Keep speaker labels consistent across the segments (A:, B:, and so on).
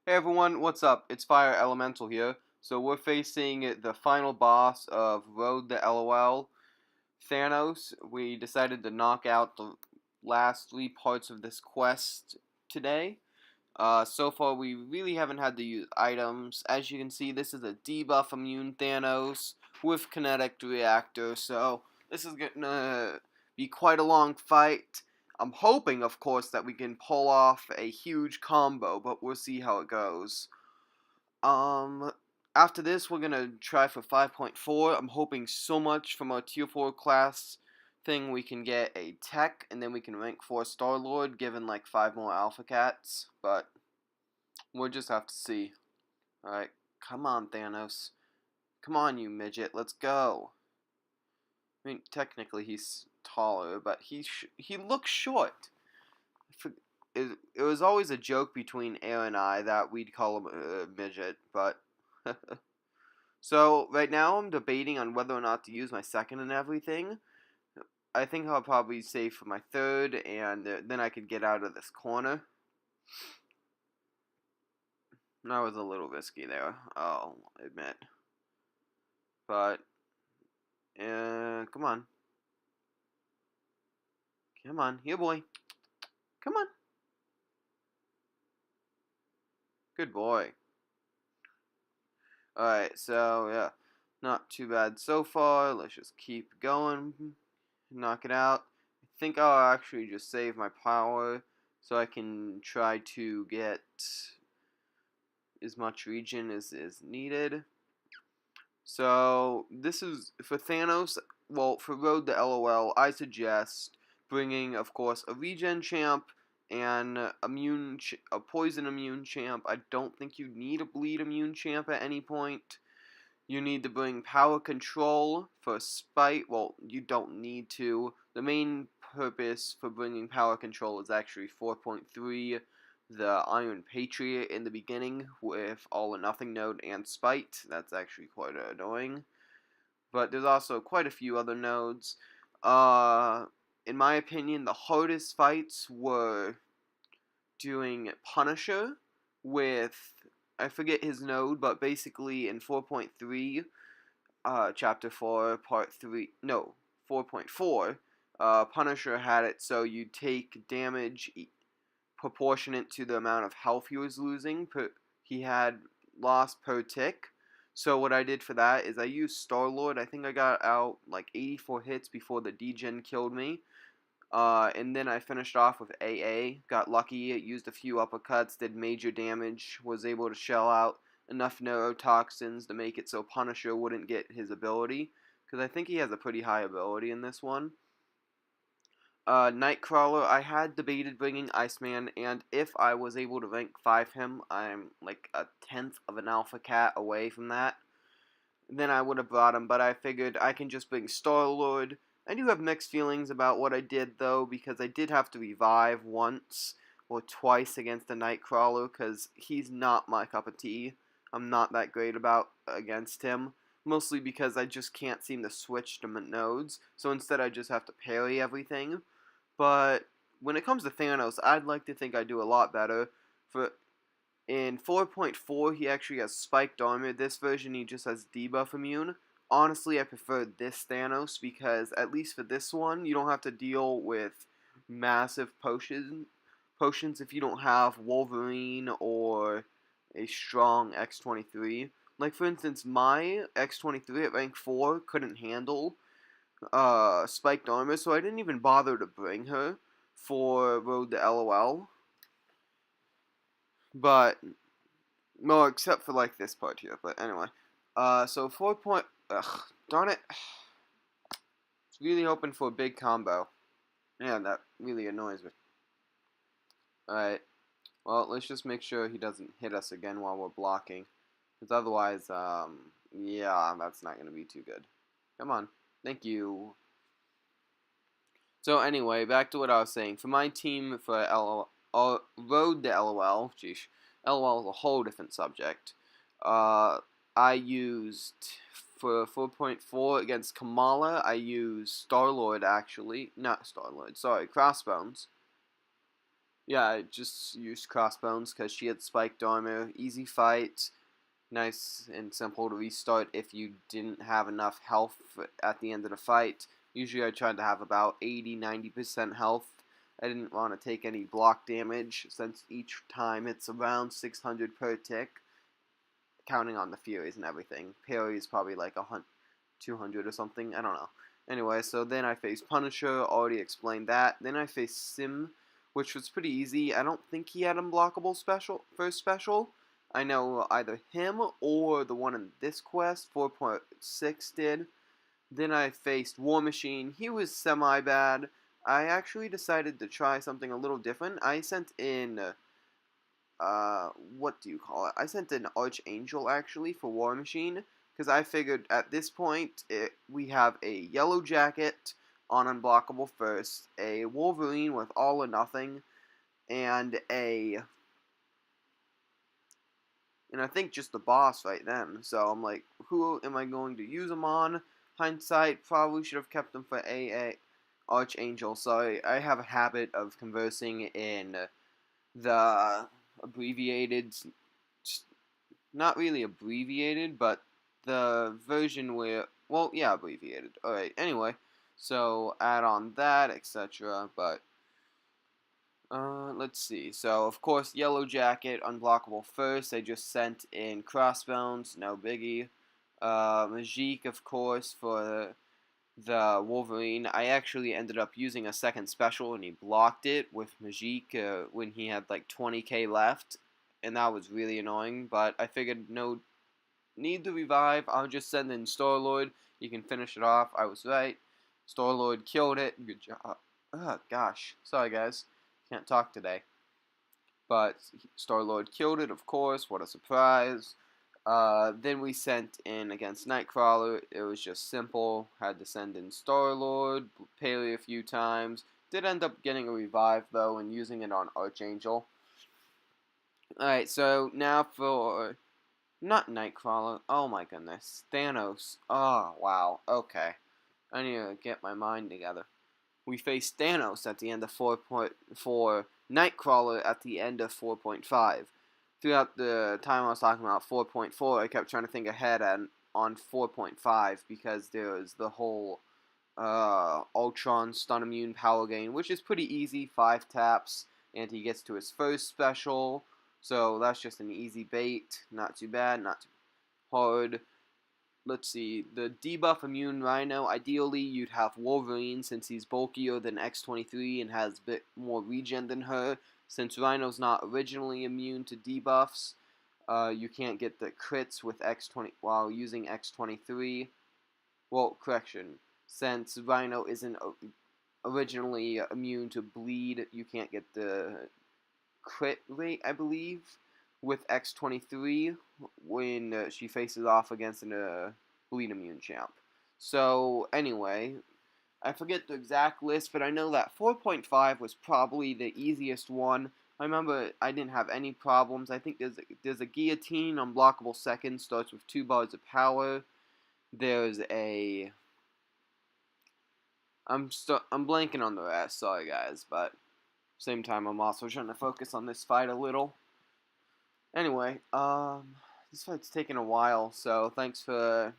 A: Hey everyone, what's up? It's Fire Elemental here. So we're facing the final boss of Road to LOL, Thanos. We decided to knock out the last three parts of this quest today. So far we really haven't had to use items. As you can see, this is a debuff immune Thanos with kinetic reactor, so this is gonna be quite a long fight. I'm hoping, of course, that we can pull off a huge combo, but we'll see how it goes. Um, After this, we're gonna try for 5.4. I'm hoping so much from our tier 4 class thing we can get a tech, and then we can rank 4 Star Lord, given like 5 more Alpha Cats, but we'll just have to see. Alright, come on, Thanos. Come on, you midget, let's go. I mean, technically he's taller, but he looks short. It was always a joke between Air and I that we'd call him a midget, but... So, right now I'm debating on whether or not to use my second and everything. I think I'll probably save for my third, and then I could get out of this corner. That was a little risky there, I'll admit. But, come on. Come on, here boy. Come on. Good boy. Alright, so, yeah. Not too bad so far. Let's just keep going. Knock it out. I think I'll actually just save my power so I can try to get as much regen as is needed. So this is for Thanos. Well, for Road to LOL, I suggest bringing, of course, a regen champ and a poison immune champ. I don't think you need a bleed immune champ at any point. You need to bring power control for spite. Well, you don't need to. The main purpose for bringing power control is actually 4.3, the Iron Patriot in the beginning with all or nothing node and spite. That's actually quite annoying. But there's also quite a few other nodes. In my opinion, the hardest fights were doing Punisher with, I forget his node, but basically in 4.3, chapter 4, part 3, no, 4.4, Punisher had it so you take damage proportionate to the amount of health he was losing. He had lost per tick. So what I did for that is I used Star-Lord. I think I got out like 84 hits before the degen killed me. And then I finished off with AA. Got lucky, used a few uppercuts, did major damage, was able to shell out enough neurotoxins to make it so Punisher wouldn't get his ability. Because I think he has a pretty high ability in this one. Nightcrawler, I had debated bringing Iceman, and if I was able to rank 5 him, I'm like a 10th of an Alpha Cat away from that. Then I would have brought him, but I figured I can just bring Star-Lord. I do have mixed feelings about what I did, though, because I did have to revive once or twice against the Nightcrawler, because he's not my cup of tea. I'm not that great against him. Mostly because I just can't seem to switch to nodes, so instead I just have to parry everything. But when it comes to Thanos, I'd like to think I do a lot better. In 4.4, he actually has spiked armor. This version, he just has debuff immune. Honestly, I prefer this Thanos because, at least for this one, you don't have to deal with massive potions if you don't have Wolverine or a strong X-23. Like, for instance, my X-23 at rank 4 couldn't handle spiked armor, so I didn't even bother to bring her for Road to LOL. But, well, except for, like, this part here. But anyway. So 4 point... Ugh, darn it. It's really hoping for a big combo. Man, that really annoys me. Alright. Well, let's just make sure he doesn't hit us again while we're blocking. Because otherwise, yeah, that's not going to be too good. Come on. Thank you. So anyway, back to what I was saying. For my team, for Road to LOL, sheesh, LOL is a whole different subject. I used, for 4.4 against Kamala, I used Star-Lord actually. Not Star-Lord, sorry, Crossbones. Yeah, I just used Crossbones because she had spiked armor. Easy fight. Nice and simple to restart if you didn't have enough health at the end of the fight. Usually I tried to have about 80-90% health. I didn't want to take any block damage since each time it's around 600 per tick, counting on the Furies and everything. Parry is probably like 200 or something, I don't know. Anyway, so then I faced Punisher, already explained that. Then I faced Sim, which was pretty easy. I don't think he had unblockable special first special. I know either him or the one in this quest, 4.6 did. Then I faced War Machine. He was semi-bad. I actually decided to try something a little different. I sent in what do you call it? I sent an Archangel actually for War Machine because I figured at this point we have a Yellow Jacket on Unblockable first, a Wolverine with all or nothing, and I think just the boss right then. So I'm like, who am I going to use him on? Hindsight, probably should have kept him for a Archangel. So I have a habit of conversing in the abbreviated, not really abbreviated, but the version where, well, yeah, abbreviated. Alright, anyway, so add on that, etc. But, let's see. So, of course, Yellow Jacket, unblockable first. I just sent in Crossbones, no biggie. Majik, of course, for the Wolverine. I actually ended up using a second special and he blocked it with Majik when he had like 20k left, and that was really annoying, but I figured no need to revive, I'll just send in Star-Lord, you can finish it off. I was right. Star-Lord killed it, good job. Oh gosh, sorry guys, can't talk today. But Star-Lord killed it, of course, what a surprise. Then we sent in against Nightcrawler. It was just simple. Had to send in Star-Lord, parry a few times. Did end up getting a revive, though, and using it on Archangel. Alright, so now for... Not Nightcrawler. Oh my goodness. Thanos. Oh, wow. Okay. I need to get my mind together. We faced Thanos at the end of 4.4, Nightcrawler at the end of 4.5. Throughout the time I was talking about 4.4, I kept trying to think ahead on 4.5 because there was the whole Ultron stun immune power gain, which is pretty easy, 5 taps, and he gets to his first special, so that's just an easy bait, not too bad, not too hard. Let's see, the debuff immune Rhino, ideally you'd have Wolverine since he's bulkier than X-23 and has a bit more regen than her. Since Rhino's not originally immune to debuffs, you can't get the crits with X-20 while using X-23. Well, correction, since Rhino isn't originally immune to bleed, you can't get the crit rate, I believe, with X-23 when she faces off against a bleed immune champ. So, anyway, I forget the exact list, but I know that 4.5 was probably the easiest one. I remember I didn't have any problems. I think there's a guillotine, unblockable second, starts with 2 bars of power. There's a... I'm blanking on the rest, sorry guys, but same time I'm also trying to focus on this fight a little. Anyway, this fight's taking a while, so thanks for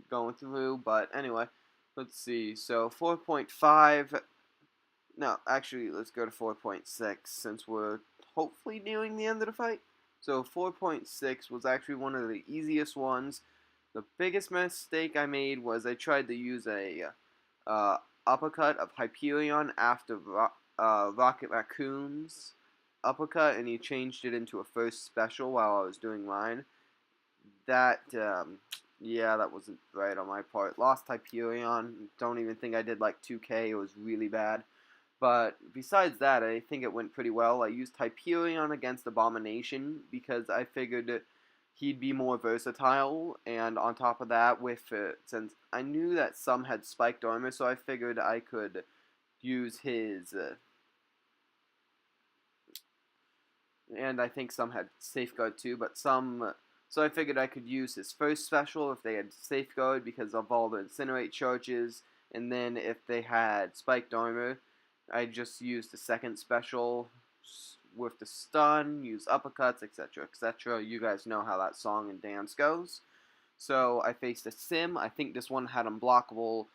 A: going through, but anyway, let's see, so 4.5, no, actually, let's go to 4.6, since we're hopefully nearing the end of the fight. So 4.6 was actually one of the easiest ones. The biggest mistake I made was I tried to use a uppercut of Hyperion after Rocket Raccoon's uppercut, and he changed it into a first special while I was doing mine. That, yeah, that wasn't right on my part. Lost Hyperion. Don't even think I did like 2k. It was really bad. But besides that, I think it went pretty well. I used Hyperion against Abomination because I figured he'd be more versatile. And on top of that, since I knew that some had spiked armor, so I figured I could use his... and I think some had Safeguard too, but some... So I figured I could use his first special if they had Safeguard because of all the Incinerate charges, and then if they had Spiked Armor, I just used the second special, with the stun, use uppercuts, etc., etc. You guys know how that song and dance goes. So I faced a sim. I think this one had unblockable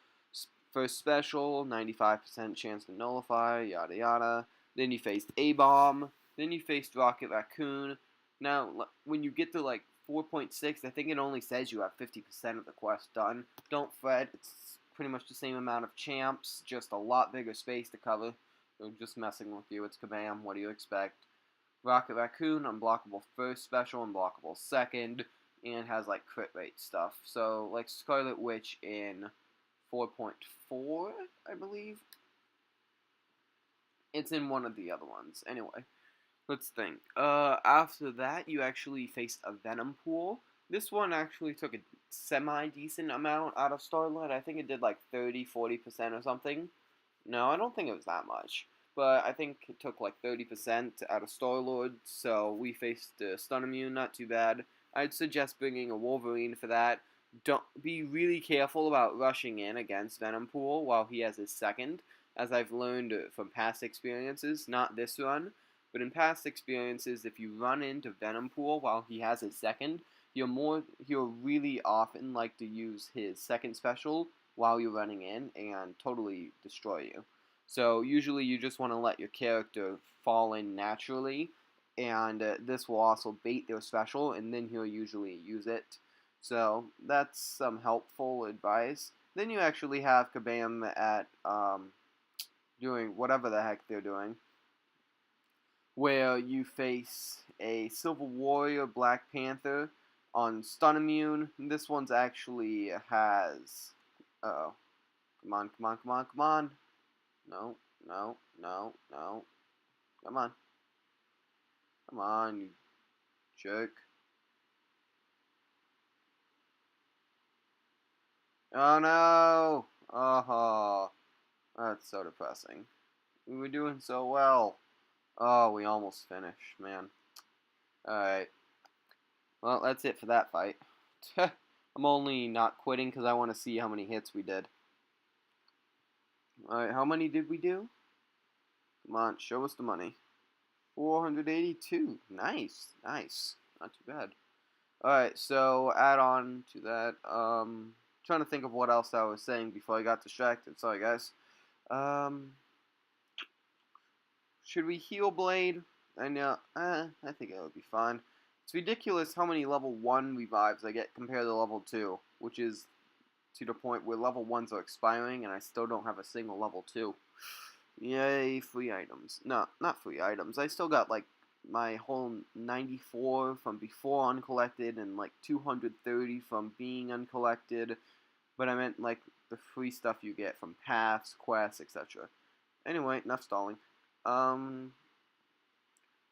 A: first special, 95% chance to nullify, yada yada. Then you faced A-Bomb. Then you faced Rocket Raccoon. Now, when you get to like 4.6, I think it only says you have 50% of the quest done. Don't fret, it's pretty much the same amount of champs, just a lot bigger space to cover. They're just messing with you. It's Kabam. What do you expect? Rocket Raccoon, unblockable first special, unblockable second, and has like crit rate stuff. So like Scarlet Witch in 4.4, I believe. It's in one of the other ones. Anyway, let's think. After that, you actually faced a Venom Pool. This one actually took a semi-decent amount out of Starlight. I think it did like 30-40% or something. No, I don't think it was that much. But I think it took like 30% out of Star-Lord, so we faced Stun Immune, not too bad. I'd suggest bringing a Wolverine for that. Don't be really careful about rushing in against Venom Pool while he has his second, as I've learned from past experiences, not this run, but in past experiences, if you run into Venom Pool while he has his second, he'll really often like to use his second special while you're running in and totally destroy you. So usually you just want to let your character fall in naturally, and this will also bait their special, and then he'll usually use it. So that's some helpful advice. Then you actually have Kabam at doing whatever the heck they're doing, where you face a Silver Warrior Black Panther on Stun Immune. This one's actually has... Uh-oh. Come on, come on, come on, come on. No, no, no, no. Come on. Come on, you jerk. Oh no! Oh, that's so depressing. We were doing so well. Oh, we almost finished, man. Alright. Well, that's it for that fight. I'm only not quitting because I want to see how many hits we did. Alright, how many did we do? Come on, show us the money. 482. Nice, nice. Not too bad. Alright, so add on to that. Trying to think of what else I was saying before I got distracted. Sorry, guys. Should we heal Blade? I know. I think it would be fine. It's ridiculous how many level 1 revives I get compared to level 2, which is to the point where level 1s are expiring and I still don't have a single level 2. Yay, free items. No, not free items. I still got like my whole 94 from before uncollected and like 230 from being uncollected, but I meant like the free stuff you get from paths, quests, etc. Anyway, enough stalling.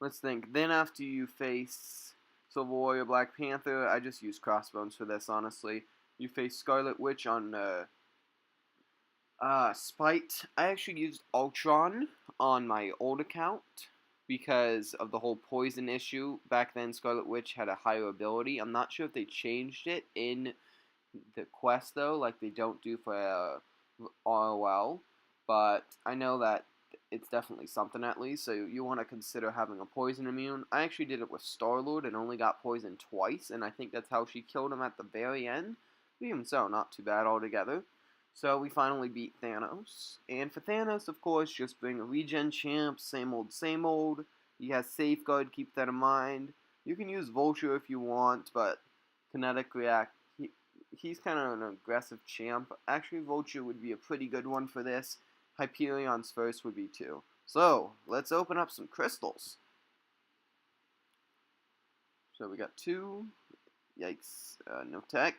A: Let's think. Then after you face Silver Warrior Black Panther, I just use Crossbones for this, honestly. You face Scarlet Witch on Spite. I actually used Ultron on my old account because of the whole poison issue. Back then, Scarlet Witch had a higher ability. I'm not sure if they changed it in the quest, though, like they don't do for ROL. But I know that it's definitely something at least, so you want to consider having a poison immune. I actually did it with Star-Lord and only got poisoned twice, and I think that's how she killed him at the very end. But even so, not too bad altogether. So we finally beat Thanos. And for Thanos, of course, just bring a regen champ, same old, same old. He has Safeguard, keep that in mind. You can use Vulture if you want, but kinetic react. He's kind of an aggressive champ. Actually, Vulture would be a pretty good one for this. Hyperion's first would be too. So, let's open up some crystals. So we got 2. Yikes. No tech.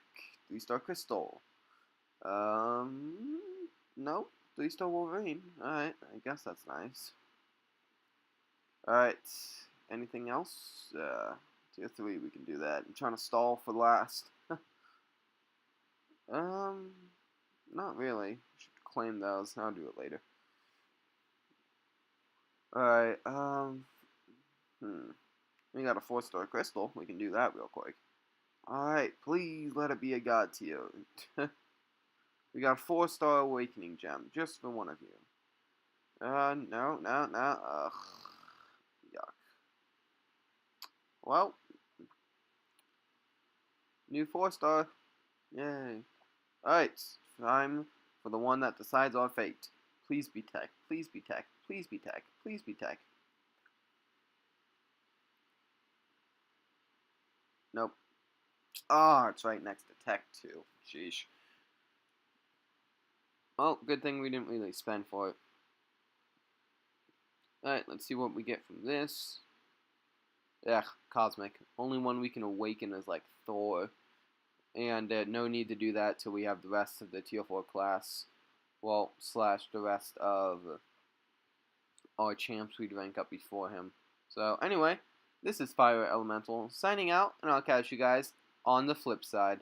A: 3-star crystal. No. 3-star Wolverine. Alright, I guess that's nice. Alright. Anything else? Tier 3, we can do that. I'm trying to stall for last. Not really. Should claim those. I'll do it later. Alright, we got a 4-star crystal. We can do that real quick. Alright, please let it be a god tier. We got a 4-star awakening gem, just for one of you. No. Ugh. Well, new 4-star. Yay. Alright, time for the one that decides our fate. Please be tech. Please be tech. Please be tech. Please be tech. Nope. Ah, it's right next to tech too. Sheesh. Well, good thing we didn't really spend for it. Alright, let's see what we get from this. Ugh, cosmic. Only one we can awaken is like Thor. And no need to do that till we have the rest of the tier 4 class. Well, slash the rest of our champs we'd rank up before him. So anyway, this is Fire Elemental signing out, and I'll catch you guys on the flip side.